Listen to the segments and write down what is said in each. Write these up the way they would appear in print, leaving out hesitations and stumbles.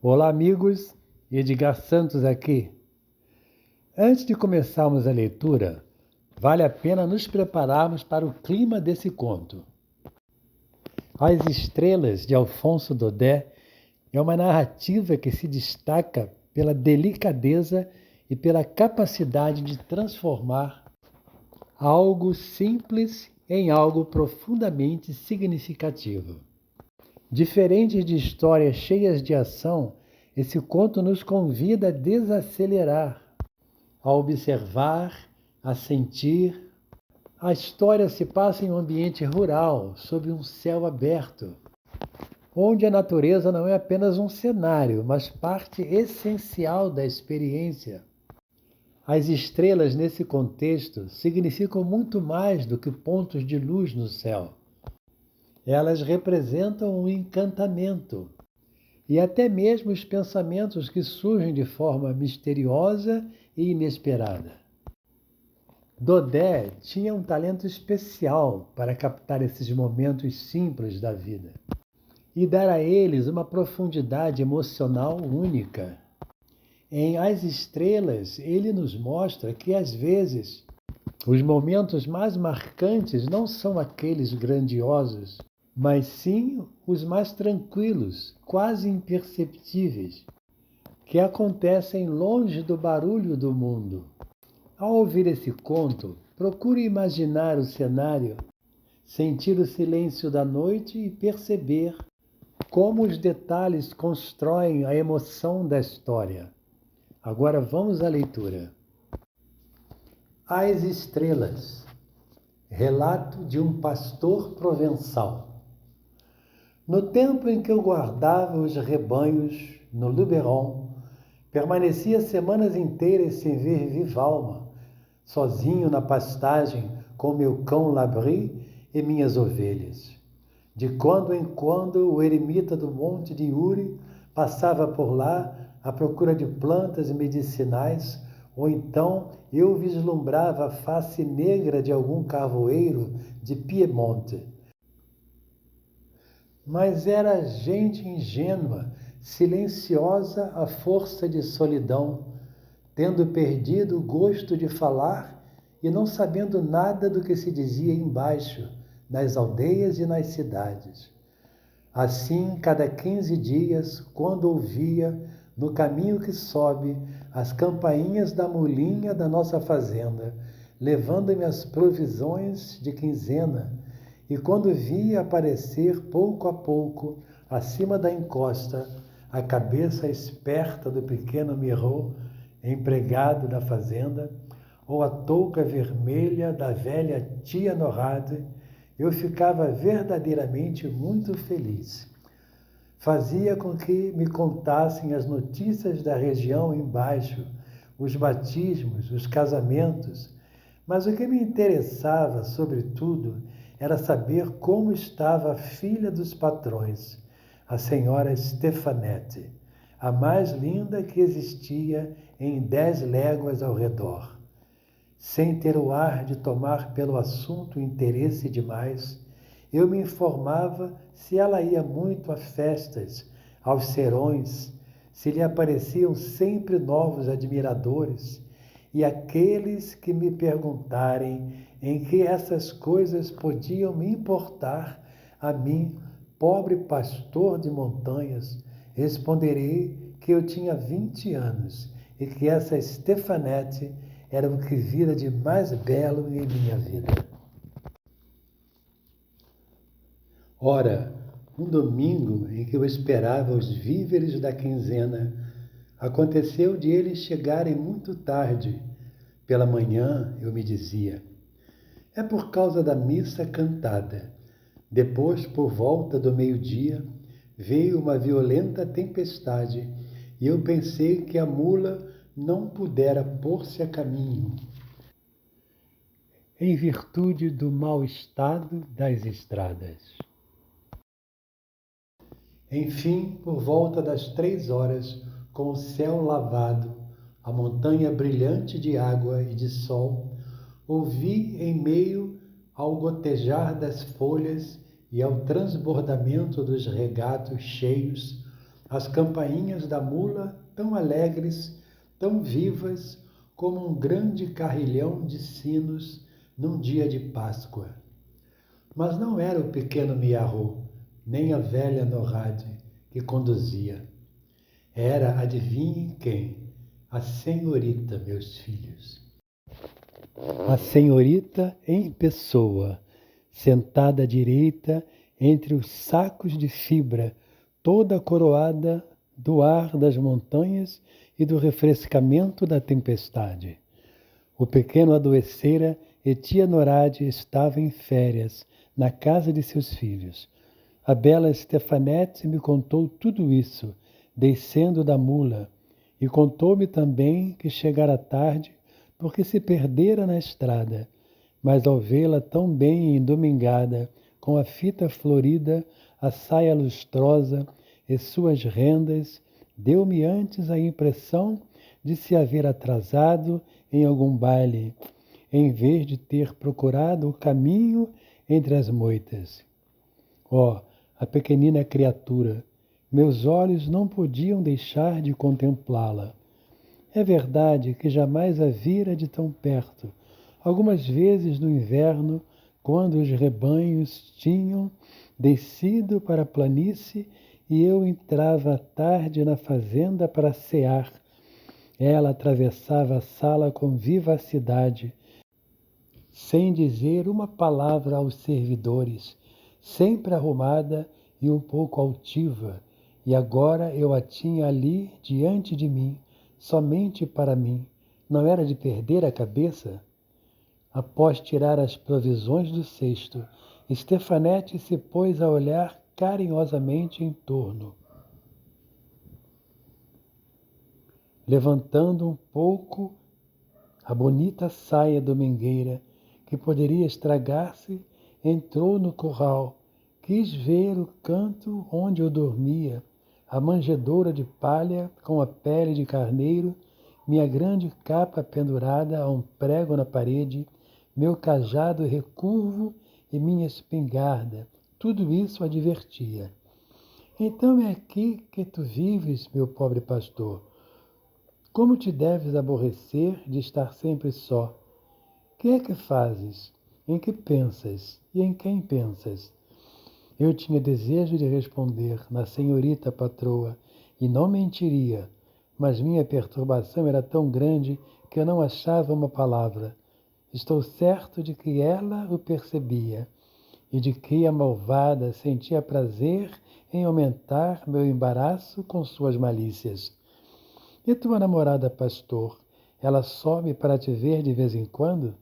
Olá, amigos. Edgar Santos aqui. Antes de começarmos a leitura, vale a pena nos prepararmos para o clima desse conto. As Estrelas, de Alphonse Daudet, é uma narrativa que se destaca pela delicadeza e pela capacidade de transformar algo simples em algo profundamente significativo. Diferente de histórias cheias de ação, esse conto nos convida a desacelerar, a observar, a sentir. A história se passa em um ambiente rural, sob um céu aberto, onde a natureza não é apenas um cenário, mas parte essencial da experiência. As estrelas, nesse contexto, significam muito mais do que pontos de luz no céu. Elas representam um encantamento e até mesmo os pensamentos que surgem de forma misteriosa e inesperada. Daudet tinha um talento especial para captar esses momentos simples da vida e dar a eles uma profundidade emocional única. Em As Estrelas, ele nos mostra que, às vezes, os momentos mais marcantes não são aqueles grandiosos, mas sim os mais tranquilos, quase imperceptíveis, que acontecem longe do barulho do mundo. Ao ouvir esse conto, procure imaginar o cenário, sentir o silêncio da noite e perceber como os detalhes constroem a emoção da história. Agora vamos à leitura. As Estrelas. Relato de um pastor provençal. No tempo em que eu guardava os rebanhos no Luberon, permanecia semanas inteiras sem ver viva alma, sozinho na pastagem com meu cão Labri e minhas ovelhas. De quando em quando o eremita do monte de Uri passava por lá à procura de plantas medicinais, ou então eu vislumbrava a face negra de algum carvoeiro de Piemonte. Mas era gente ingênua, silenciosa à força de solidão, tendo perdido o gosto de falar e não sabendo nada do que se dizia embaixo, nas aldeias e nas cidades. Assim, cada 15 dias, quando ouvia, no caminho que sobe, as campainhas da mulinha da nossa fazenda, levando-me as provisões de quinzena, e quando via aparecer pouco a pouco, acima da encosta, a cabeça esperta do pequeno Miró, empregado da fazenda, ou a touca vermelha da velha tia Norrade, eu ficava verdadeiramente muito feliz. Fazia com que me contassem as notícias da região embaixo, os batismos, os casamentos, mas o que me interessava, sobretudo, era saber como estava a filha dos patrões, a senhora Stefanette, a mais linda que existia em 10 léguas ao redor. Sem ter o ar de tomar pelo assunto interesse demais, eu me informava se ela ia muito a festas, aos serões, se lhe apareciam sempre novos admiradores, e aqueles que me perguntarem em que essas coisas podiam me importar, a mim, pobre pastor de montanhas, responderei que eu tinha 20 anos e que essa Stefanette era o que vira de mais belo em minha vida. Ora, um domingo em que eu esperava os víveres da quinzena, aconteceu de eles chegarem muito tarde. Pela manhã, eu me dizia, é por causa da missa cantada. Depois, por volta do meio-dia, veio uma violenta tempestade e eu pensei que a mula não pudera pôr-se a caminho, em virtude do mau estado das estradas. Enfim, por volta das 3 horas, com o céu lavado, a montanha brilhante de água e de sol, ouvi em meio ao gotejar das folhas e ao transbordamento dos regatos cheios, as campainhas da mula tão alegres, tão vivas, como um grande carrilhão de sinos num dia de Páscoa. Mas não era o pequeno Miarro, nem a velha Norrade que conduzia. Era, adivinhem quem? A senhorita, meus filhos. A senhorita em pessoa, sentada à direita entre os sacos de fibra, toda coroada do ar das montanhas e do refrescamento da tempestade. O pequeno adoecera e tia Norade estava em férias, na casa de seus filhos. A bela Stefanette me contou tudo isso, descendo da mula, e contou-me também que chegara tarde porque se perdera na estrada, mas ao vê-la tão bem endomingada, com a fita florida, a saia lustrosa e suas rendas, deu-me antes a impressão de se haver atrasado em algum baile, em vez de ter procurado o caminho entre as moitas. Oh, a pequenina criatura! Meus olhos não podiam deixar de contemplá-la. É verdade que jamais a vira de tão perto. Algumas vezes no inverno, quando os rebanhos tinham descido para a planície e eu entrava à tarde na fazenda para cear, ela atravessava a sala com vivacidade, sem dizer uma palavra aos servidores, sempre arrumada e um pouco altiva, e agora eu a tinha ali diante de mim, somente para mim. Não era de perder a cabeça? Após tirar as provisões do cesto, Stefanette se pôs a olhar carinhosamente em torno, levantando um pouco a bonita saia domingueira, que poderia estragar-se, entrou no curral, quis ver o canto onde eu dormia, a manjedoura de palha com a pele de carneiro, minha grande capa pendurada a um prego na parede, meu cajado recurvo e minha espingarda, tudo isso a divertia. Então é aqui que tu vives, meu pobre pastor. Como te deves aborrecer de estar sempre só? Que é que fazes? Em que pensas? E em quem pensas? Eu tinha desejo de responder na senhorita patroa, e não mentiria, mas minha perturbação era tão grande que eu não achava uma palavra. Estou certo de que ela o percebia, e de que a malvada sentia prazer em aumentar meu embaraço com suas malícias. E tua namorada, pastor, ela sobe para te ver de vez em quando?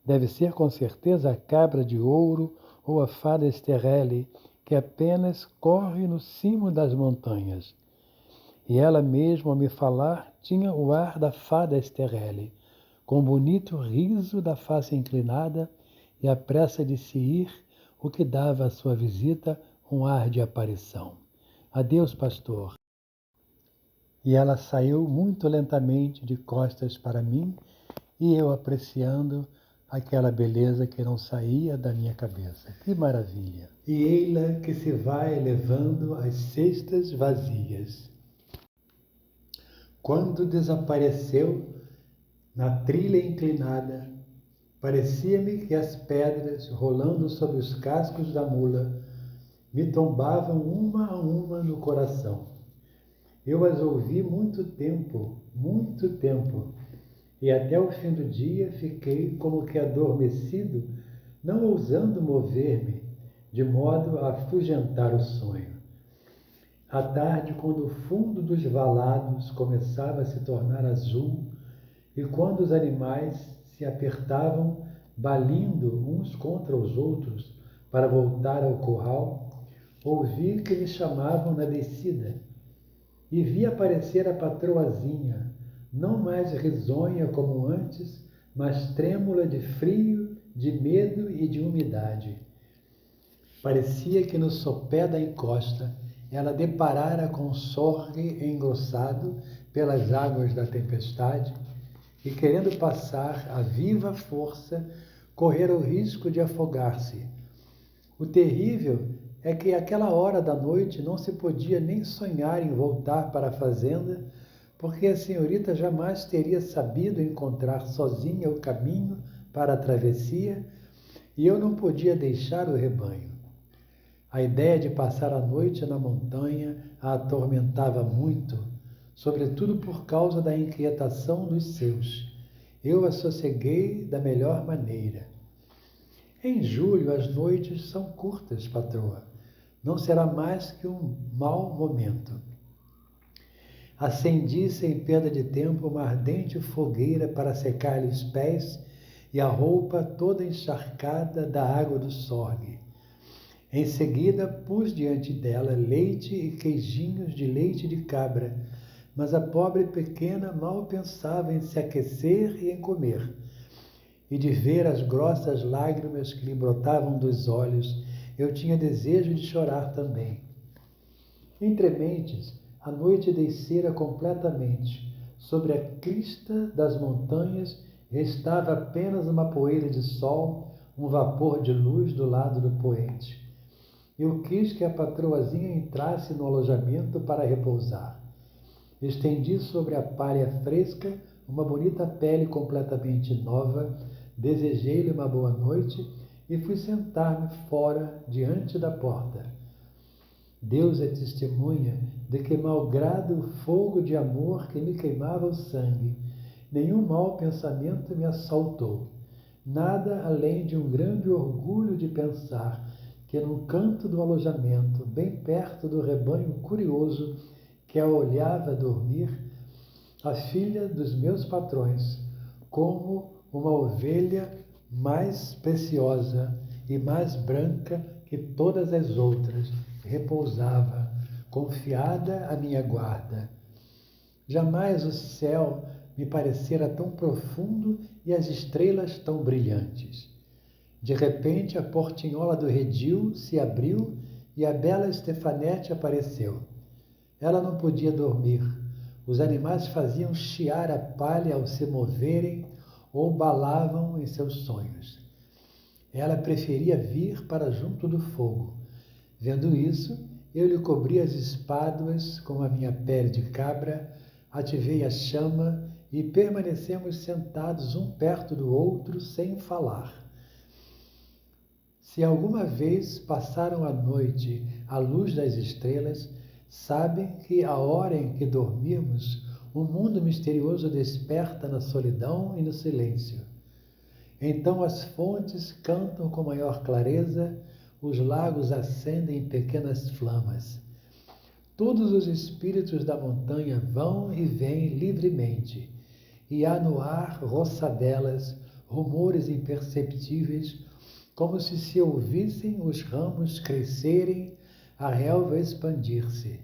Deve ser com certeza a cabra de ouro ou a fada Esterelle, que apenas corre no cimo das montanhas. E ela mesma, ao me falar, tinha o ar da fada Esterelle, com o bonito riso da face inclinada e a pressa de se ir, o que dava à sua visita um ar de aparição. Adeus, pastor. E ela saiu muito lentamente de costas para mim, e eu apreciando aquela beleza que não saía da minha cabeça. Que maravilha! E ei-la que se vai levando as cestas vazias. Quando desapareceu na trilha inclinada, parecia-me que as pedras, rolando sobre os cascos da mula, me tombavam uma a uma no coração. Eu as ouvi muito tempo, e até o fim do dia fiquei como que adormecido, não ousando mover-me, de modo a afugentar o sonho. À tarde, quando o fundo dos valados começava a se tornar azul, e quando os animais se apertavam, balindo uns contra os outros para voltar ao curral, ouvi que me chamavam na descida, e vi aparecer a patroazinha, não mais risonha como antes, mas trêmula de frio, de medo e de umidade. Parecia que no sopé da encosta ela deparara com um sorgue engrossado pelas águas da tempestade e, querendo passar a viva força, correra o risco de afogar-se. O terrível é que àquela hora da noite não se podia nem sonhar em voltar para a fazenda, porque a senhorita jamais teria sabido encontrar sozinha o caminho para a travessia e eu não podia deixar o rebanho. A ideia de passar a noite na montanha a atormentava muito, sobretudo por causa da inquietação dos seus. Eu a sosseguei da melhor maneira. Em julho as noites são curtas, patroa. Não será mais que um mau momento. Acendi sem perda de tempo uma ardente fogueira para secar-lhe os pés e a roupa toda encharcada da água do Sorgue. Em seguida, pus diante dela leite e queijinhos de leite de cabra, mas a pobre pequena mal pensava em se aquecer e em comer. E de ver as grossas lágrimas que lhe brotavam dos olhos, eu tinha desejo de chorar também. Entre mentes, a noite descera completamente. Sobre a crista das montanhas restava apenas uma poeira de sol, um vapor de luz do lado do poente. Eu quis que a patroazinha entrasse no alojamento para repousar. Estendi sobre a palha fresca uma bonita pele completamente nova, desejei-lhe uma boa noite e fui sentar-me fora, diante da porta. Deus é testemunha de que, malgrado o fogo de amor que me queimava o sangue, nenhum mau pensamento me assaltou. Nada além de um grande orgulho de pensar que num canto do alojamento, bem perto do rebanho curioso que a olhava dormir, a filha dos meus patrões, como uma ovelha mais preciosa e mais branca que todas as outras, repousava, confiada à minha guarda. Jamais o céu me parecera tão profundo e as estrelas tão brilhantes. De repente, a portinhola do redil se abriu e a bela Stefanete apareceu. Ela não podia dormir. Os animais faziam chiar a palha ao se moverem ou balavam em seus sonhos. Ela preferia vir para junto do fogo. Vendo isso, eu lhe cobri as espáduas com a minha pele de cabra, ativei a chama e permanecemos sentados um perto do outro sem falar. Se alguma vez passaram a noite à luz das estrelas, sabem que a hora em que dormirmos, um mundo misterioso desperta na solidão e no silêncio. Então as fontes cantam com maior clareza, os lagos acendem em pequenas flamas. Todos os espíritos da montanha vão e vêm livremente, e há no ar roçadelas, rumores imperceptíveis, como se ouvissem os ramos crescerem, a relva expandir-se.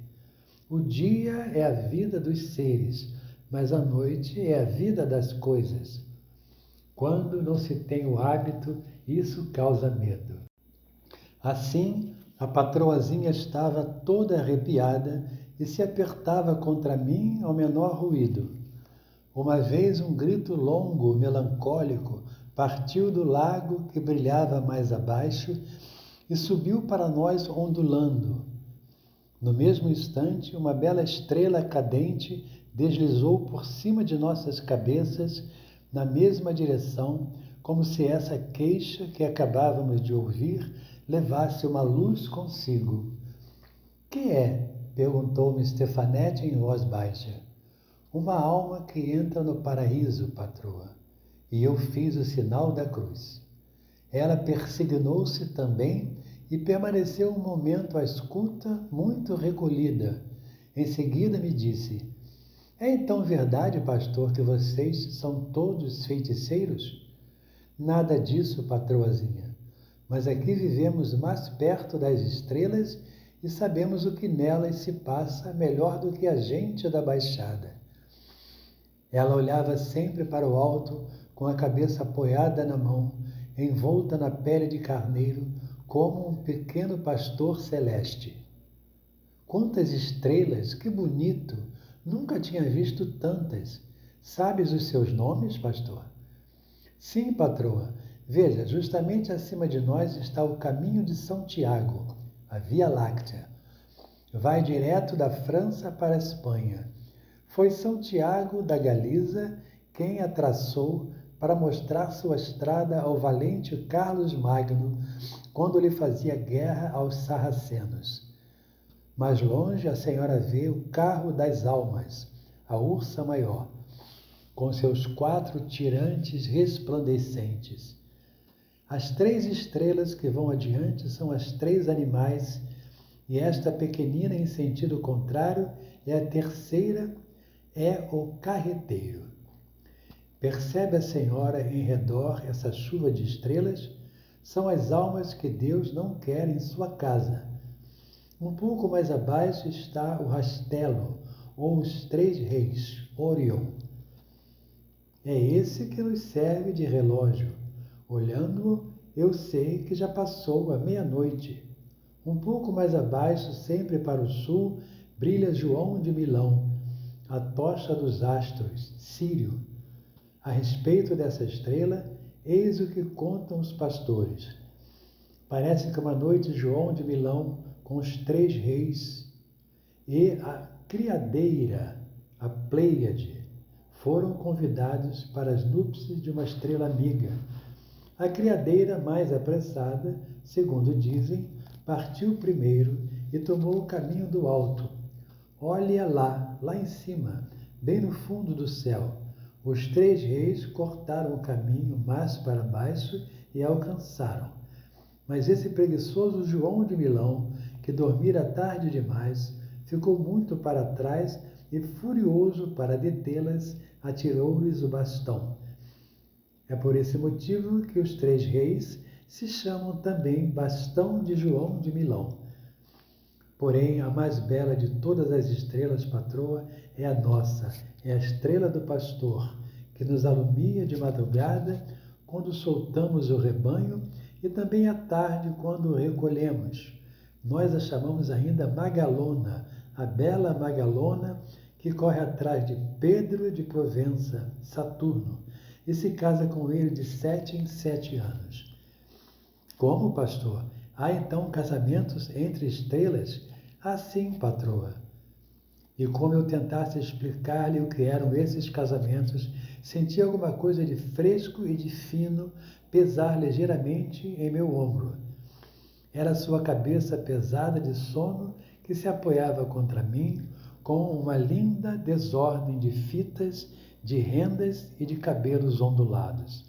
O dia é a vida dos seres, mas a noite é a vida das coisas. Quando não se tem o hábito, isso causa medo. Assim, a patroazinha estava toda arrepiada e se apertava contra mim ao menor ruído. Uma vez um grito longo, melancólico, partiu do lago que brilhava mais abaixo e subiu para nós ondulando. No mesmo instante, uma bela estrela cadente deslizou por cima de nossas cabeças na mesma direção, como se essa queixa que acabávamos de ouvir levasse uma luz consigo. Que é? Perguntou-me Stefanete em voz baixa. Uma alma que entra no paraíso, patroa. E eu fiz o sinal da cruz. Ela persignou-se também e permaneceu um momento à escuta, muito recolhida. Em seguida me disse: é então verdade, pastor, que vocês são todos feiticeiros? Nada disso, patroazinha. Mas aqui vivemos mais perto das estrelas e sabemos o que nelas se passa melhor do que a gente da Baixada. Ela olhava sempre para o alto, com a cabeça apoiada na mão, envolta na pele de carneiro, como um pequeno pastor celeste. Quantas estrelas, que bonito! Nunca tinha visto tantas. Sabes os seus nomes, pastor? Sim, patroa. Veja, justamente acima de nós está o caminho de São Tiago. a Via Láctea. Vai direto da França para a Espanha. Foi São Tiago da Galiza quem a traçou para mostrar sua estrada ao valente Carlos Magno quando lhe fazia guerra aos sarracenos. Mais longe a senhora vê o carro das almas, a Ursa Maior, com seus 4 tirantes resplandecentes. As 3 estrelas que vão adiante são as 3 animais, e esta pequenina em sentido contrário é a terceira, é o carreteiro. Percebe a senhora em redor essa chuva de estrelas? São as almas que Deus não quer em sua casa. Um pouco mais abaixo está o rastelo, ou os 3 reis, Orion. É esse que nos serve de relógio. Olhando-o, eu sei que já passou a meia-noite. Um pouco mais abaixo, sempre para o sul, brilha João de Milão, a tocha dos astros, Sírio. A respeito dessa estrela, eis o que contam os pastores. Parece que uma noite João de Milão, com os 3 reis e a criadeira, a Pleiade, foram convidados para as núpcias de uma estrela amiga. A criadeira, mais apressada, segundo dizem, partiu primeiro e tomou o caminho do alto. Olha lá em cima, bem no fundo do céu. Os 3 reis cortaram o caminho mais para baixo e alcançaram. Mas esse preguiçoso João de Milão, que dormira tarde demais, ficou muito para trás e, furioso para detê-las, atirou-lhes o bastão. É por esse motivo que os 3 reis se chamam também Bastão de João de Milão. Porém, a mais bela de todas as estrelas, patroa, é a nossa, é a estrela do pastor, que nos alumia de madrugada quando soltamos o rebanho e também à tarde quando o recolhemos. Nós a chamamos ainda Magalona, a bela Magalona, que corre atrás de Pedro de Provença, Saturno, e se casa com ele de 7 em 7 anos. Como, pastor? Há então casamentos entre estrelas? Assim, patroa. E como eu tentasse explicar-lhe o que eram esses casamentos, senti alguma coisa de fresco e de fino pesar ligeiramente em meu ombro. Era sua cabeça pesada de sono que se apoiava contra mim com uma linda desordem de fitas, de rendas e de cabelos ondulados.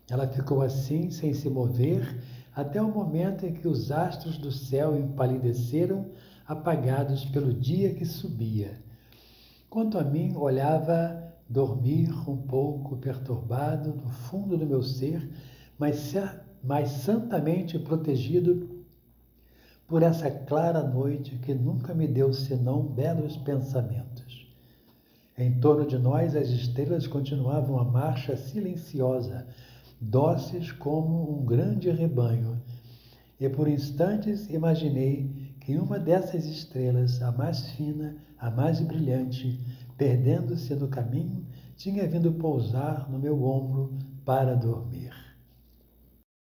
Ela ficou assim, sem se mover, até o momento em que os astros do céu empalideceram, apagados pelo dia que subia. Quanto a mim, olhava dormir um pouco perturbado no fundo do meu ser, mas santamente protegido por essa clara noite que nunca me deu senão belos pensamentos. Em torno de nós as estrelas continuavam a marcha silenciosa, dóceis como um grande rebanho, e por instantes imaginei que uma dessas estrelas, a mais fina, a mais brilhante, perdendo-se no caminho, tinha vindo pousar no meu ombro para dormir.